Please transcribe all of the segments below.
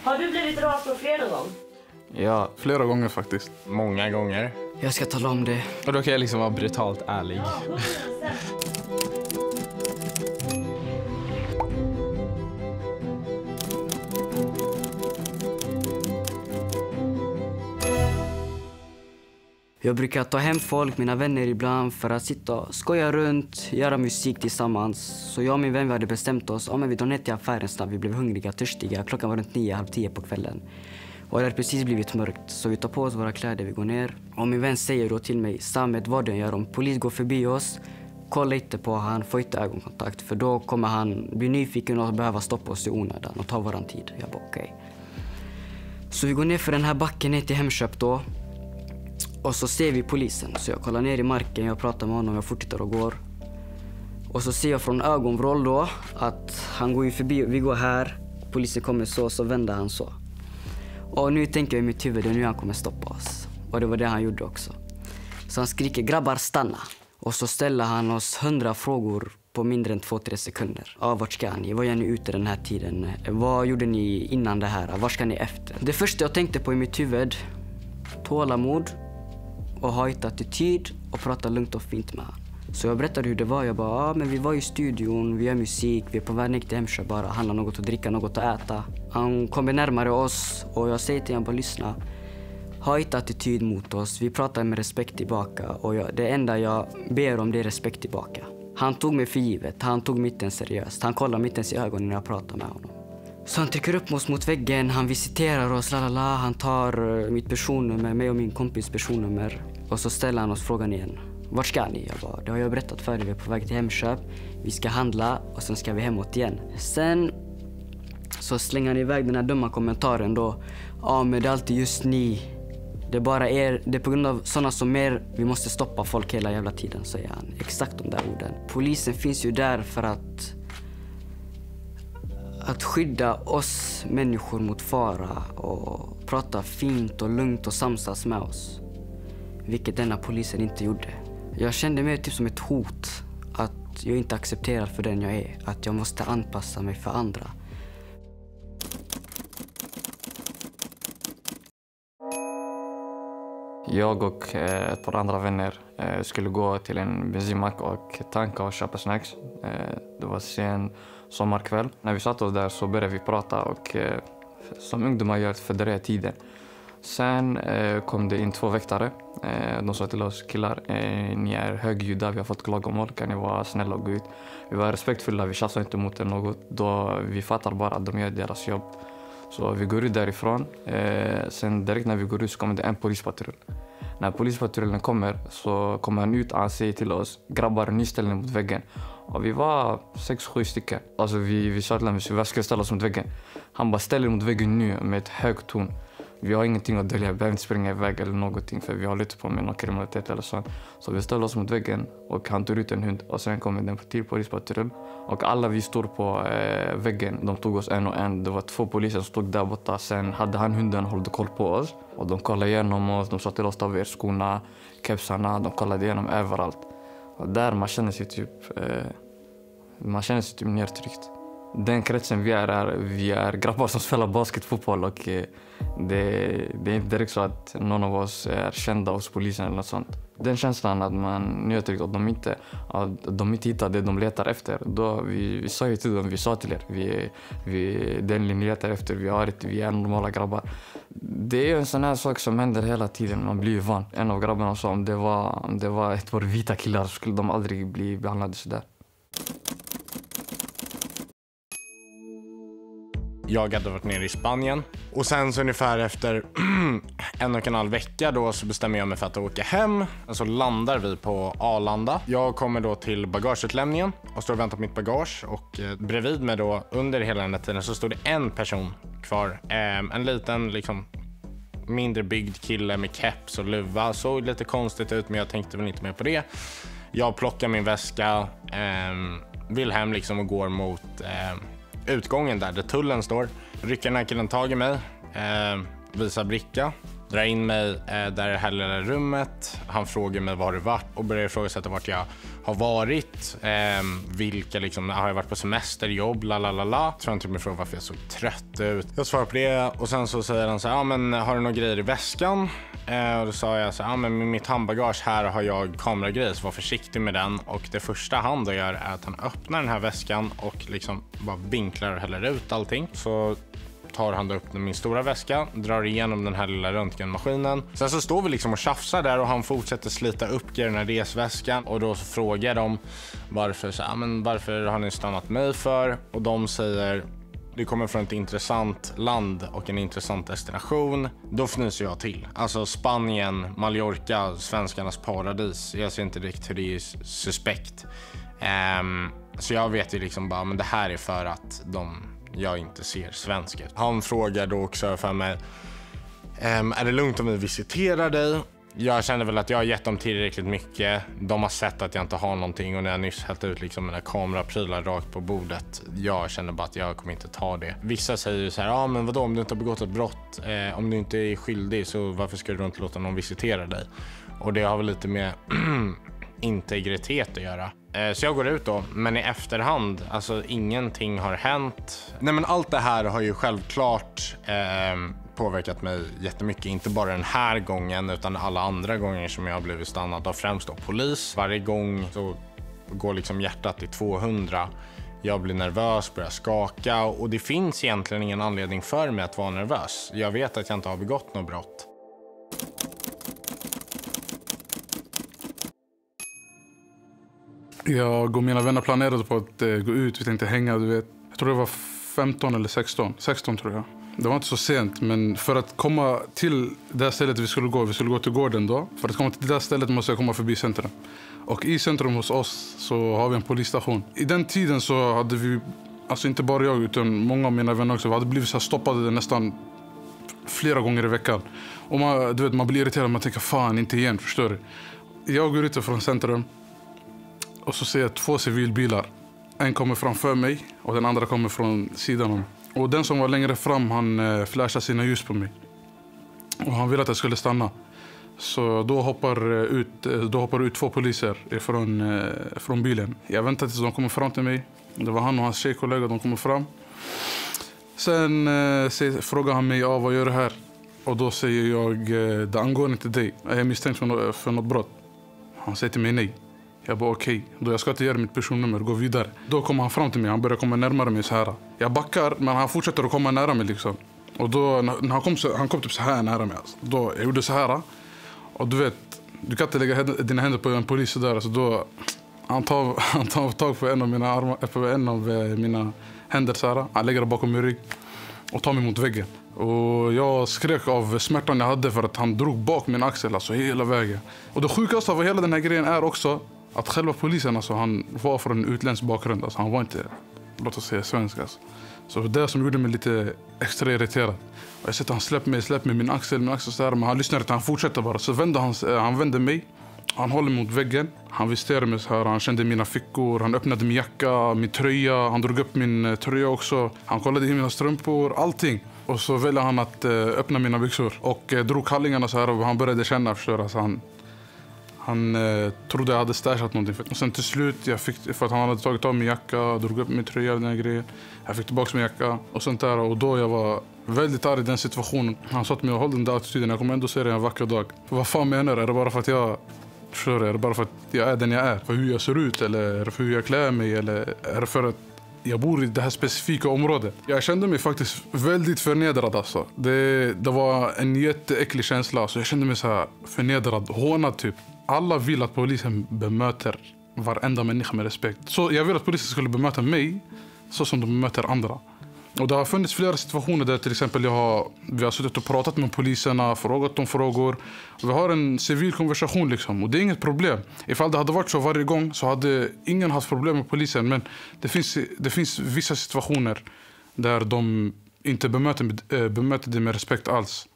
Har du blivit rasad flera gånger? Ja, flera gånger faktiskt. Många gånger. Jag ska tala om det. Och då kan jag liksom vara brutalt ärlig. Ja, 100%. Jag brukar ta hem folk, mina vänner ibland, för att sitta och skoja runt, göra musik tillsammans. Så jag och min vän hade bestämt oss, men vi drar ner till affären snabbt. Vi blev hungriga, törstiga. Klockan var runt 9, halv 10 på kvällen. Och det hade precis blivit mörkt, så vi tar på oss våra kläder, vi går ner. Och min vän säger då till mig, Samet, vad du gör, om polis går förbi oss, kolla inte på han, få inte ögonkontakt. För då kommer han bli nyfiken och behöva stoppa oss i onödan och ta våran tid. Jag bara okej. Så vi går ner för den här backen ner till Hemköp då. Och så ser vi polisen, så jag kollar ner i marken, jag pratar med honom, jag fortsätter och går. Och så ser jag från ögonvrål då att han går ju förbi, vi går här, polisen kommer så vänder han så. Och nu tänker jag i mitt huvud, nu han kommer stoppa oss. Och det var det han gjorde också. Så han skriker, grabbar stanna. Och så ställer han oss 100 frågor på mindre än 2-3 sekunder. Vart ska ni? Vad gör ni ute den här tiden? Vad gjorde ni innan det här? Vad ska ni efter? Det första jag tänkte på i mitt huvud, tålamod. Och ha ett attityd och prata lugnt och fint med honom. Så jag berättade hur det var. Jag bara, men vi var i studion, vi gör musik, vi är på väg ner till Hemköp bara. Handla något att dricka, något att äta. Han kommer närmare oss och jag säger till honom, bara lyssna. Ha ett attityd mot oss, vi pratar med respekt tillbaka. Och det enda jag ber om det är respekt tillbaka. Han tog mig för givet, han tog mitten seriöst. Han kollade mittens i ögonen när jag pratade med honom. Så han trycker upp oss mot väggen, han visiterar oss, lalala. Han tar mitt personnummer, mig och min kompis personnummer. Och så ställer han oss frågan igen. Vart ska ni? Jag bara, det har jag berättat för dig, vi är på väg till Hemköp. Vi ska handla och sen ska vi hemåt igen. Sen så slänger han iväg den här dumma kommentaren då. Men det är alltid just ni. Det är bara det är på grund av sådana som er vi måste stoppa folk hela jävla tiden, säger han. Exakt de där orden. Polisen finns ju där för att skydda oss människor mot fara och prata fint och lugnt och samsas med oss. Vilket denna polisen inte gjorde. Jag kände mig typ som ett hot. Att jag inte accepterar för den jag är. Att jag måste anpassa mig för andra. Jag och ett par andra vänner skulle gå till en bensinmack och tanka och köpa snacks. Det var sen sommarkväll. När vi satt oss där så började vi prata och som ungdomar gör för den här tiden. Sen kom det in 2 väktare. De sa till oss, killar, ni är högljudda, vi har fått klagomål, kan ni vara snälla och gå ut. Vi var respektfulla, vi tjafsade inte mot något. Då vi fattar bara att de gör deras jobb. Så vi går ut därifrån. Sen direkt när vi går ut så kommer det en polispatrull. När polispatrullen kommer så kommer han ut och han säger till oss, grabbar, ni ställer er mot väggen. Och vi var 6-7 stycken. Alltså vi sa till honom, vi ska ställa oss mot väggen. Han bara, ställer mot väggen nu med ett högt ton. Vi har ingenting att dölja, vi behöver inte springa iväg eller någonting för vi har lite på med någon kriminalitet eller så. Så vi ställer oss mot väggen och han tog ut en hund och sen kom den till polispatrull. Och alla vi står på väggen, de tog oss en och en. Det var 2 poliser som stod där borta. Sen hade han hunden och höll koll på oss. Och de kollade igenom oss, de sa till oss, ta av er skorna, kepsarna, de kollade igenom överallt. Och där man känner sig typ nedtryckt. Den kretsen vi är grabbar som spelar basketfotboll och det är inte direkt så att någon av oss är kända hos polisen eller något sånt. Den känslan att man nedtryckt och de inte hittar det de letar efter. Då vi sa ju till dem, vi sa till er, den ni letar efter, vi är normala grabbar. Det är en sån här sak som händer hela tiden, man blir ju van. En av grabbarna sa om det var ett par vita killar så skulle de aldrig bli behandlade sådär. Jag hade varit nere i Spanien och sen så ungefär efter 1,5 vecka då så bestämmer jag mig för att åka hem. Och så landar vi på Arlanda. Jag kommer då till bagageutlämningen och står och väntar på mitt bagage. Och bredvid mig då under hela den här tiden så stod det en person kvar. En liten liksom mindre byggd kille med keps och luva. Såg lite konstigt ut men jag tänkte väl inte mer på det. Jag plockar min väska, vill hem liksom och går mot utgången där tullen står. Rycker den här killen tag i mig, visar bricka. Drar in mig där i det här lilla rummet. Han frågar mig var du varit och börjar ifrågasätta vart jag har varit. Vilka liksom, har jag varit på semester, jobb, lalalala. Tror han till mig frågar varför jag såg trött ut. Jag svarar på det och sen så säger han så här, men har du några grejer i väskan? Och då sa jag så här, men med mitt handbagage här har jag kameragrejer, så var försiktig med den. Och det första han då gör är att han öppnar den här väskan och liksom bara vinklar och häller ut allting. Så tar han upp min stora väska, drar igenom den här lilla röntgenmaskinen. Sen så står vi liksom och tjafsar där och han fortsätter slita upp i den här resväskan. Och då så frågar de varför, så här, men varför har ni stannat mig för? Och de säger, det kommer från ett intressant land och en intressant destination. Då fnyser jag till. Alltså Spanien, Mallorca, svenskarnas paradis. Jag ser inte riktigt hur det är suspekt. Så jag vet ju liksom bara, men det här är för att jag inte ser svensk ut. Han frågar då också för mig, är det lugnt om vi visiterar dig? Jag känner väl att jag har gett dem tillräckligt mycket. De har sett att jag inte har någonting och när jag nyss hällt ut liksom mina kameraprylar rakt på bordet. Jag känner bara att jag kommer inte ta det. Vissa säger ju så här, men vadå om du inte har begått ett brott? Om du inte är skyldig så varför ska du inte låta någon visitera dig? Och det har väl lite med integritet att göra. Så jag går ut då, men i efterhand, alltså ingenting har hänt. Nej men allt det här har ju självklart påverkat mig jättemycket. Inte bara den här gången utan alla andra gånger som jag har blivit stannad av främst då polis. Varje gång så går liksom hjärtat i 200. Jag blir nervös, börjar skaka och det finns egentligen ingen anledning för mig att vara nervös. Jag vet att jag inte har begått något brott. Jag och mina vänner planerade på att gå ut, vi tänkte hänga, du vet. Jag tror det var 15 eller 16 tror jag. Det var inte så sent, men för att komma till det stället vi skulle gå till gården då. För att komma till det stället måste jag komma förbi centrum. Och i centrum hos oss så har vi en polisstation. I den tiden så hade vi, alltså inte bara jag utan många av mina vänner också, vi hade blivit så stoppade nästan flera gånger i veckan. Och man blir irriterad, man tänker fan inte igen, förstår du? Jag går ut från centrum. Och så ser jag 2 civilbilar. En kommer framför mig och den andra kommer från sidan om. Och den som var längre fram, han flashade sina ljus på mig. Och han ville att jag skulle stanna. Så då hoppar ut 2 poliser från bilen. Jag väntade tills de kommer fram till mig. Det var han och hans tjejkollega, de kommer fram. Sen frågar han mig, vad gör du här? Och då säger jag, det angår inte dig. Jag är misstänkt för något brott. Han säger till mig nej. Jag bara okej, då jag ska inte göra mitt personnummer, gå vidare. Då kommer han fram till mig, han börjar komma närmare mig så här. Jag backar, men han fortsätter att komma nära mig liksom. Och då, när han kom typ så här nära mig. Alltså. Då jag gjorde så här. Och du vet, du kan inte lägga dina händer på en polis där. Alltså då, han tar tag på en av mina händer så här. Han lägger det bakom min rygg och tar mig mot väggen. Och jag skrek av smärtan jag hade för att han drog bak min axel, alltså hela vägen. Och det sjukaste av hela den här grejen är också att själva polisen, alltså, han var från en utländsk bakgrund. Alltså, han var inte, låt oss säga, svensk. Alltså. Så det var det som gjorde mig lite extra irriterad. Och jag sett han släpp mig min axel så här, men han lyssnade inte, han fortsatte bara. Så han vände mig, han håller mot väggen. Han visiterade mig så här, han kände mina fickor, han öppnade min jacka, min tröja. Han drog upp min tröja också. Han kollade i mina strumpor, allting. Och så ville han att öppna mina byxor och drog kallingarna så här och han började känna, förstår. Alltså han trodde jag hade stashat någonting. Och sen till slut, för att han hade tagit av min jacka, drog upp min tröja, den här grejen. Jag fick tillbaka min jacka och sånt där. Och då jag var väldigt arg i den situationen. Han sa till mig, håll den där attityden, jag kommer ändå se dig en vacker dag. För vad fan menar du? Är det bara för att jag... Förstår du? Är det bara för att jag är den jag är? För hur jag ser ut? Eller är det för hur jag klär mig? Eller är det för att jag bor i det här specifika området? Jag kände mig faktiskt väldigt förnedrad alltså. Det var en jätteäcklig känsla. Alltså, jag kände mig så här förnedrad, hånad typ. Alla vill att polisen bemöter varenda människa med respekt. Så jag vill att polisen skulle bemöta mig så som de bemöter andra. Och det har funnits flera situationer där till exempel vi har suttit och pratat med poliserna, frågat dem frågor. Vi har en civil konversation liksom, och det är inget problem. Ifall det hade varit så varje gång så hade ingen haft problem med polisen. Men det finns vissa situationer där de inte bemöter det med respekt alls.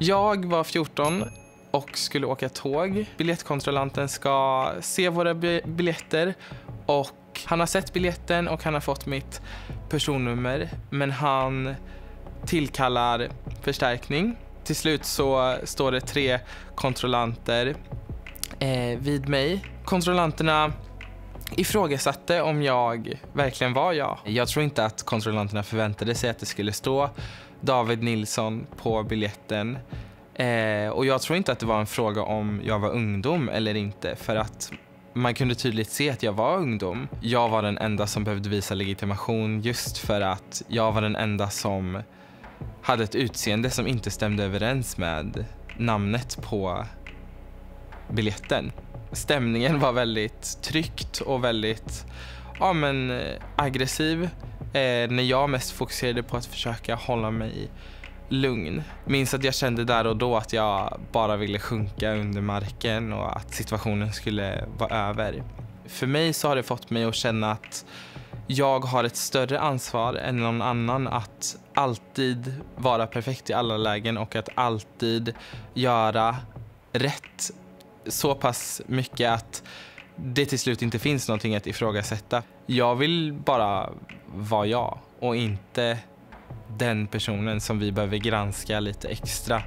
Jag var 14 och skulle åka tåg. Biljettkontrollanten ska se våra biljetter och och han har sett biljetten och han har fått mitt personnummer, men han tillkallar förstärkning. Till slut så står det 3 kontrollanter vid mig. Kontrollanterna ifrågasatte om jag verkligen var jag. Jag tror inte att kontrollanterna förväntade sig att det skulle stå David Nilsson på biljetten. Och jag tror inte att det var en fråga om jag var ungdom eller inte, för att man kunde tydligt se att jag var ungdom. Jag var den enda som behövde visa legitimation just för att jag var den enda som hade ett utseende som inte stämde överens med namnet på biljetten. Stämningen var väldigt tryckt och väldigt aggressiv när jag mest fokuserade på att försöka hålla mig lugn. Minns att jag kände där och då att jag bara ville sjunka under marken och att situationen skulle vara över. För mig så har det fått mig att känna att jag har ett större ansvar än någon annan att alltid vara perfekt i alla lägen och att alltid göra rätt så pass mycket att det till slut inte finns någonting att ifrågasätta. Jag vill bara vara jag och inte den personen som vi behöver granska lite extra.